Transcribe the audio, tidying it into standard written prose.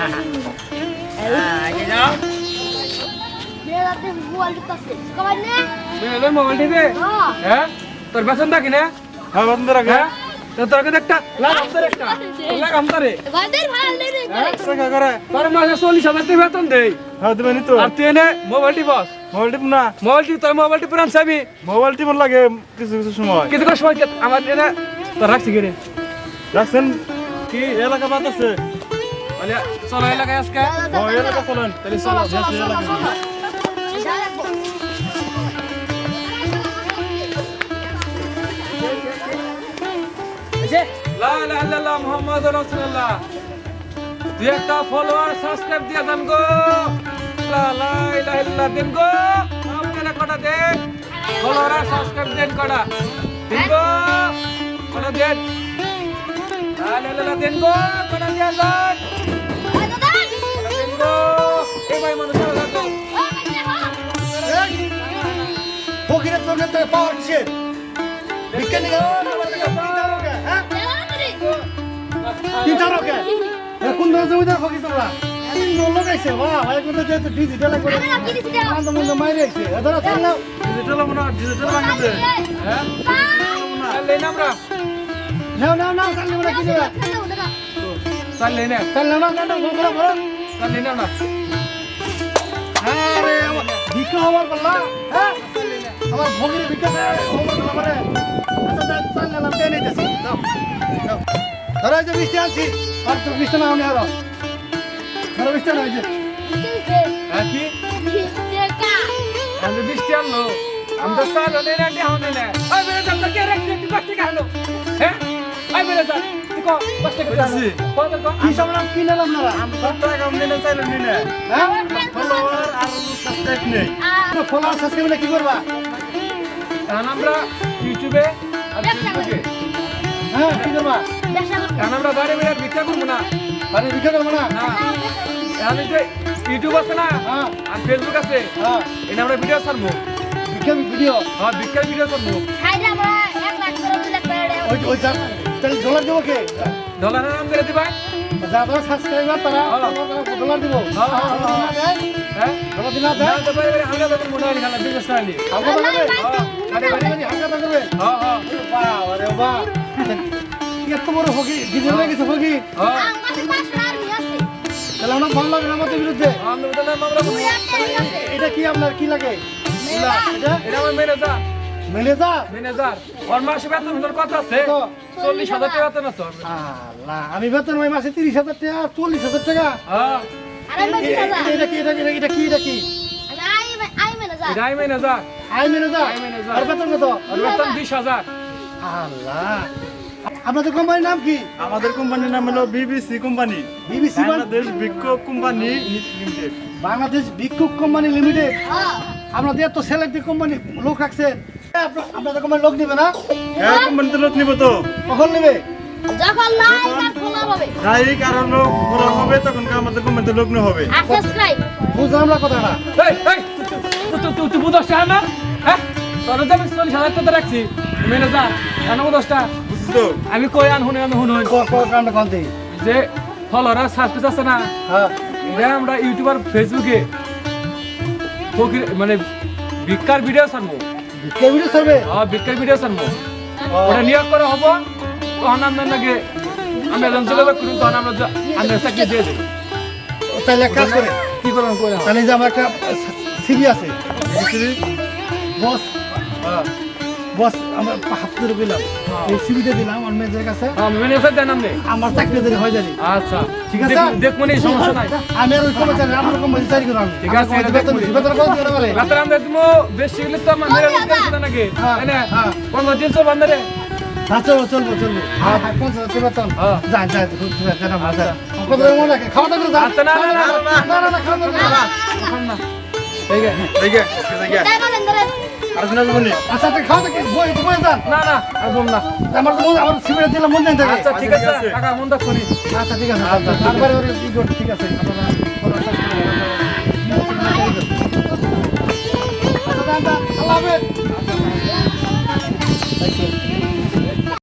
আগে যাও মেলাতে মোবাইল টিপতেছে কমাই নে মেলে মোবাইল টিপে হ্যাঁ তোর বেতন থাকি না হ্যাঁ বন্ধ রাখে তো তোর কাছে একটা লাগ আমতারে একটা লাগ আমতারে ভাইদের ভালো রে টাকা করে তোর মাসে 40,000 টাকা বেতন দেই হ্যাঁ দিবেনি তো আর তুই এনে মোবাইল টিপস মোবাইল টিপ না মোবাইল টিপ তোর মোবাইল টিপ আনছি আমি মোবাইল টিপ লাগে কিছু কিছু সময় কিছু করে সময় আমার এনে তোর রাখছি কি রে রাখছেন কি এলাকা বাদ আছে মানে চলো এলাকায় আজকে ও এলাকা চলেন তাহলে চলো বেশি এলাকা লা ইলাহা ইল্লাল্লাহ মুহাম্মাদুর রাসূলুল্লাহ তুই একটা ফলোয়ার সাবস্ক্রাইব দিয়ে দেন গো লা ইলাহা ইল্লাল্লাহ দেন গো আপনারা কটা দেন ফলোয়ার সাবস্ক্রাইব দেন কটা দেন গো কটা দেন লা ইলাহা ইল্লাল্লাহ দেন গো কটা দিয়ে যান দেন গো এই ভাই মানুষ লাগো ফকিরের তোকে তো পাওয়ার দিছে বিজ্ঞানী তিনটা রকে কোন জমিদার ফকির তোমরা লোক আইছে বাহ ভাই কোন যেহেতু ডিজিটাল করে আনন্দ মাইরে আইছে এদারা চালাও ডিজিটাল মনে ডিজিটাল বানাতে হ্যাঁ লে নামরা নাও নাও নাও চাললে মনে কি দেবা চল লে না চাললে নাও নাও বড় বড় চল লে না আরে ভিক্ষা হওয়ার বললা হ্যাঁ আমার ভগিরে ভিক্ষা হওয়ার বললা মানে আচ্ছা চাললে নাম দেই নিতেছি নাও নাও ধরো এই যে বৃষ্টি আনছি আর তো বৃষ্টি নাও নি আরো ধরো বৃষ্টি নাও এই যে হ্যাঁ কি আমি বৃষ্টি আনলো আমি তো সাল হলে না দিয়ে হলে না ওই বেরে যাম কে রাখছি তুই কষ্ট খালো হ্যাঁ ওই বেরে যা তুই কো কষ্ট করে বুঝছি। কত কম কি সামলাম কি নিলাম না আমরা টাকা নিলে চাইলে নিলে হ্যাঁ ফলোয়ার আর সাবস্ক্রাইব নেই ফলোয়ার সাবস্ক্রাইব কি করবা এখন আমরা ইউটিউবে আর ফেসবুকে হ্যাঁ কি করবা এখন আমরা বাড়ি বেড়ে ভিক্ষা করবো না মানে ভিক্ষা করবো না না এখন এই যে ইউটিউব আছে না হ্যাঁ আর ফেসবুক আছে হ্যাঁ এটা আমরা ভিডিও ছাড়বো ভিক্ষা ভিডিও হ্যাঁ ভিক্ষার ভিডিও ছাড়বো ওই তাহলে ডলার দেবো কে ডলারের নাম করে দিবা যারা সাবস্ক্রাইবার তারা ডলার দিব হ্যাঁ হ্যাঁ ডলার দিনা না তো বাড়ি বেড়ে হালকা বেতন মনে হয় খালা বিজনেস চাইলি হালকা করবে বাড়ি বাড়ি হালকা করবে হ্যাঁ হ্যাঁ বাহ আরে বাহ এত বড় হকি ডিজেল হয়ে গেছে হকি হ্যাঁ তাহলে অনেক ভালো লাগে আমাদের বিরুদ্ধে আমরা বলতে মামলা করবো এটা কি আপনার কি লাগে এটা এটা আমার ম্যানেজার ম্যানেজার ম্যানেজার ওর মাসে বেতন তোর কত আছে তো 40,000 টাকা বেতন আছে ওর। আল্লাহ আমি বেতন ওই মাসে 30,000 টাকা 40,000 টাকা হ্যাঁ এটা কি এটা কি এটাই ম্যানেজার আই ম্যানেজার আই ম্যানেজার। আর বেতন কত ওর বেতন 20,000 আল্লাহ আপনাদের কোম্পানির নাম কি আমাদের কোম্পানির নাম হলো বিবিসি কোম্পানি বিবিসি বাংলাদেশ বিক্ষোভ কোম্পানি লিমিটেড বাংলাদেশ ভিক্ষুক কোম্পানি লিমিটেড আপনাদের তো সিলেক্ট কোম্পানি লোক রাখছেন আপনাদের কোম্পানি লোক নেবে না হ্যাঁ কোম্পানিতে লোক নিব তো কখন নেবে যখন লাইভ আর খোলা হবে তাই কারণ লোক পুরো হবে তখন আমাদের কোম্পানিতে লোক নিয়ে হবে আর সাবস্ক্রাইব বুঝলাম না কথাটা এই এই তুই বুঝছ না হ্যাঁ তোর যে 40,000 টাকা রাখছি ম্যানেজার কেন বুঝছটা বুঝছিস তো আমি কই আন হুনে কান্ড কান্তি যে ফলোয়ার সার্ভিস আছে না হ্যাঁ এটা আমরা ইউটিউবার ফেসবুকে ফকির মানে ভিক্ষার ভিডিও ছাড়বো কে ভিডিও করবে হ্যাঁ ভিক্ষার ভিডিও ছাড়বো ওটা নিয়োগ করা হবো তখন আপনার নাকি আমরা যখন যোগাযোগ করুন তখন আমরা আমরা চাকরি দিয়ে দেবো তাহলে এক কাজ করে কি করবেন করে তাহলে যে আমার একটা সিবি আছে বস বস আমার 75 দিলাম এই সিবিতে দিলাম আমার মেয়েদের কাছে আমি ম্যানেজার দেন আপনি আমার চাকরি দিলে হয়ে যাবে আচ্ছা ঠিক আছে দেখবো নি সমস্যা নাই আমি আর ওই কমে চাই আমার কমে চাই করব আমি ঠিক আছে, এটা বেতন দেখবো। বেতন কত দিতে পারে রাতের আমরা তুমি বেশি হলে তো আমার মেরে দিতে নাকি হ্যাঁ, তাই না হ্যাঁ। 1500 বান্ধরে চলবো চলবো চলবো হ্যাঁ 50 বেতন হ্যাঁ। যাই যাই যাই ভালো কত মনে রাখে খাওয়া দাওয়া করে আচ্ছা, না, না, না, না, না খাওয়া দাওয়া এখন না ঠিক আছে ঠিক আছে তাই বলেন ধরে আর শোনা যাবনি আচ্ছা তুই খাওয়া দাওয়া বই বই যান না না আর বল না আমার তো আমার সিবিতে দিলাম মন দেন থাকে আচ্ছা ঠিক আছে ঠিক আছে। কাকা মন দাও করি আচ্ছা ঠিক আছে তারপরে ওর কি করতে ঠিক আছে আপনারা আচ্ছা আল্লাহ হাফেজ